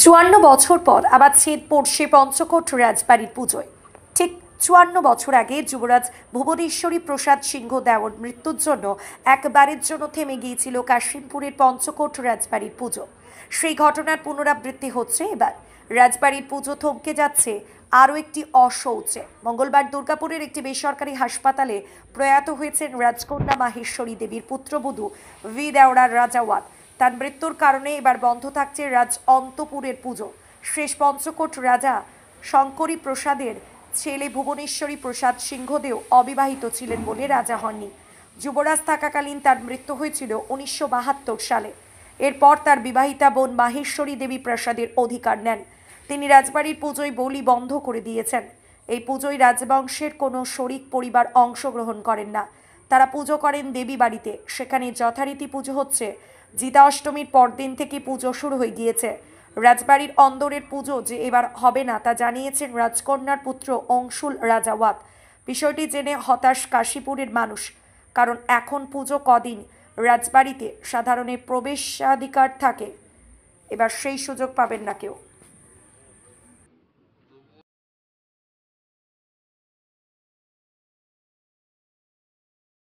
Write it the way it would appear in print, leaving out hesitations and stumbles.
চুয়ান্ন বছর পর আবার ছেদ পড়ছে পঞ্চকোট রাজবাড়ির পুজোয়। ঠিক ৫৪ বছর আগে যুবরাজ ভুবনেশ্বরী প্রসাদ সিংহ দেওর মৃত্যুর জন্য একবারের জন্য থেমে গিয়েছিল কাশিমপুরের পঞ্চকোট রাজবাড়ির পুজো। সেই ঘটনার পুনরাবৃত্তি হচ্ছে এবার। রাজবাড়ির পুজো থমকে যাচ্ছে আরও একটি অশৌচে। মঙ্গলবার দুর্গাপুরের একটি বেসরকারি হাসপাতালে প্রয়াত হয়েছেন রাজকন্যা মাহেশ্বরী দেবীর পুত্রবধূ ভি দেওড়ার রাজাওয়াত। তার মৃত্যুর কারণে এবার বন্ধ থাকছে রাজ অন্তপুরের পুজো। শেষ পঞ্চকোট রাজা শঙ্করী প্রসাদের ছেলে ভুবনেশ্বরী প্রসাদ সিংহদেও অবিবাহিত ছিলেন বলে রাজা হননি। যুবরাজ থাকাকালীন তার মৃত্যু হয়েছিল ১৯৭২ সালে। এরপর তার বিবাহিতা বোন মাহেশ্বরী দেবী প্রসাদের অধিকার নেন। তিনি রাজবাড়ির পুজোয় বলি বন্ধ করে দিয়েছেন। এই পুজোয় রাজবংশের কোনো শরিক পরিবার অংশগ্রহণ করেন না। তারা পুজো করেন দেবী বাড়িতে। সেখানে যথারীতি পুজো হচ্ছে। জিতা অষ্টমীর পরদিন থেকে পুজো শুরু হয়ে গিয়েছে। রাজবাড়ির অন্দরের পুজো যে এবার হবে না তা জানিয়েছেন রাজকন্যার পুত্র অংশুল রাজাওয়াত। বিষয়টি জেনে হতাশ কাশীপুরের মানুষ, কারণ এখন পুজো কদিন রাজবাড়িতে সাধারণের প্রবেশাধিকার থাকে, এবার সেই সুযোগ পাবেন না কেউ।